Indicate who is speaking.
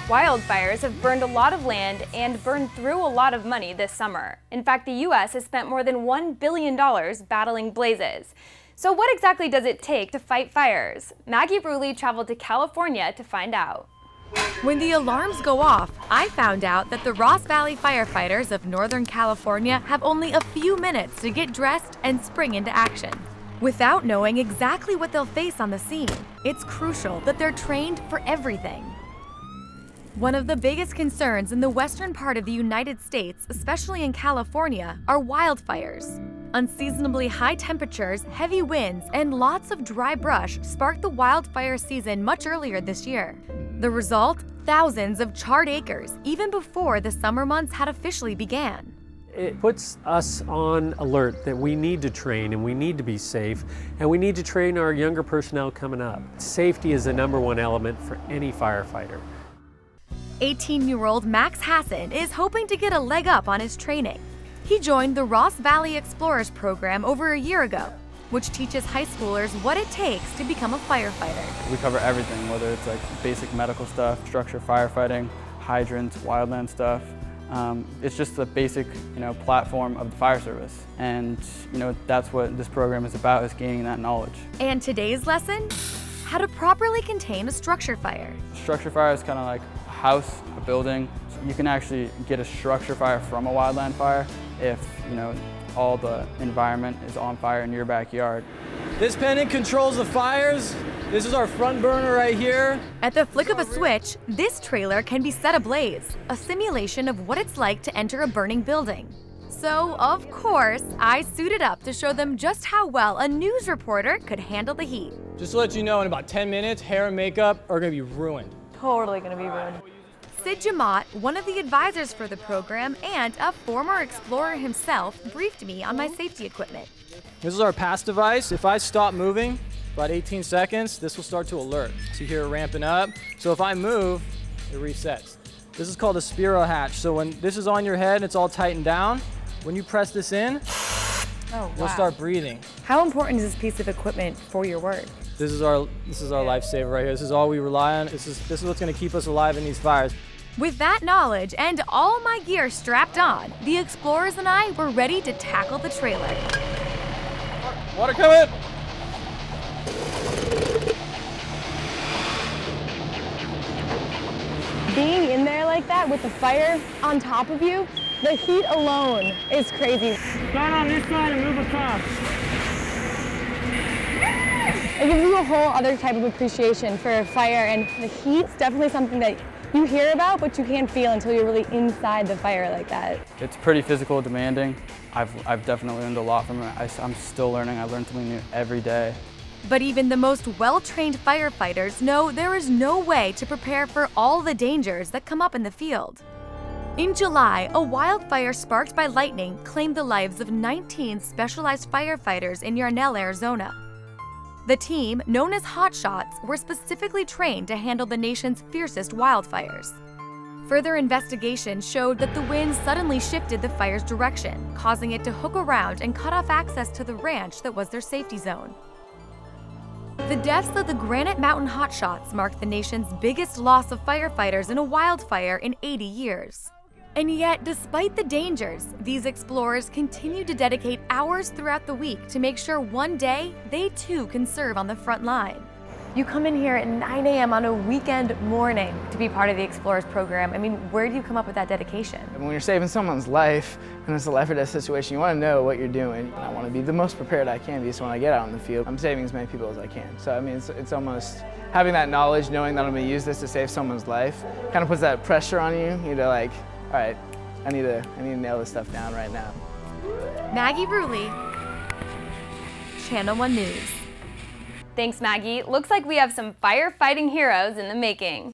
Speaker 1: Wildfires have burned a lot of land and burned through a lot of money this summer. In fact, the U.S. has spent more than $1 billion battling blazes. So what exactly does it take to fight fires? Maggie Bruley traveled to California to find out.
Speaker 2: When the alarms go off, I found out that the Ross Valley firefighters of Northern California have only a few minutes to get dressed and spring into action. Without knowing exactly what they'll face on the scene, it's crucial that they're trained for everything. One of the biggest concerns in the western part of the United States, especially in California, are wildfires. Unseasonably high temperatures, heavy winds, and lots of dry brush sparked the wildfire season much earlier this year. The result? Thousands of charred acres, even before the summer months had officially began.
Speaker 3: It puts us on alert that we need to train and we need to be safe, and we need to train our younger personnel coming up. Safety is the #1 element for any firefighter.
Speaker 2: 18-year-old Max Hassan is hoping to get a leg up on his training. He joined the Ross Valley Explorers program over a year ago, which teaches high schoolers what it takes to become a firefighter.
Speaker 4: We cover everything, whether it's like basic medical stuff, structure firefighting, hydrants, wildland stuff. It's just the basic, platform of the fire service. And, that's what this program is about, is gaining that knowledge.
Speaker 2: And today's lesson? How to properly contain a structure fire.
Speaker 4: Structure fire is kind of like a house, a building. You can actually get a structure fire from a wildland fire if, all the environment is on fire in your backyard.
Speaker 5: This pendant controls the fires. This is our front burner right here.
Speaker 2: At the flick of a switch, this trailer can be set ablaze, a simulation of what it's like to enter a burning building. So, of course, I suited up to show them just how well a news reporter could handle the heat.
Speaker 5: Just to let you know, in about 10 minutes, hair and makeup are gonna be ruined.
Speaker 1: Totally gonna be ruined.
Speaker 2: Sid Jamat, one of the advisors for the program and a former explorer himself, briefed me on my safety equipment.
Speaker 5: This is our pass device. If I stop moving, about 18 seconds, this will start to alert. So you hear it ramping up. So if I move, it resets. This is called a Spiro hatch. So when this is on your head and it's all tightened down, when you press this in, you'll start breathing.
Speaker 1: How important is this piece of equipment for your work?
Speaker 5: This is our lifesaver right here. This is all we rely on. This is what's going to keep us alive in these fires.
Speaker 2: With that knowledge and all my gear strapped on, the explorers and I were ready to tackle the trailer.
Speaker 5: Water coming!
Speaker 1: Being in there like that with the fire on top of you, the heat alone is crazy.
Speaker 6: Start on this side and move across.
Speaker 1: It gives you a whole other type of appreciation for fire, and the heat's definitely something that you hear about, but you can't feel until you're really inside the fire like that.
Speaker 4: It's pretty physical, demanding. I've definitely learned a lot from it. I'm still learning. I learn something new every day.
Speaker 2: But even the most well-trained firefighters know there is no way to prepare for all the dangers that come up in the field. In July, a wildfire sparked by lightning claimed the lives of 19 specialized firefighters in Yarnell, Arizona. The team, known as Hotshots, were specifically trained to handle the nation's fiercest wildfires. Further investigation showed that the wind suddenly shifted the fire's direction, causing it to hook around and cut off access to the ranch that was their safety zone. The deaths of the Granite Mountain Hotshots marked the nation's biggest loss of firefighters in a wildfire in 80 years. And yet, despite the dangers, these explorers continue to dedicate hours throughout the week to make sure one day they too can serve on the front line. You come in here at 9 a.m. on a weekend morning to be part of the Explorers program. I mean, where do you come up with that dedication?
Speaker 7: When you're saving someone's life, and it's a life or death situation, you want to know what you're doing. And I want to be the most prepared I can be, so when I get out in the field, I'm saving as many people as I can. So I mean, it's almost having that knowledge, knowing that I'm going to use this to save someone's life, kind of puts that pressure on you. Like, all right, I need to nail this stuff down right now.
Speaker 2: Maggie Bruley, Channel 1 News.
Speaker 1: Thanks, Maggie. Looks like we have some firefighting heroes in the making.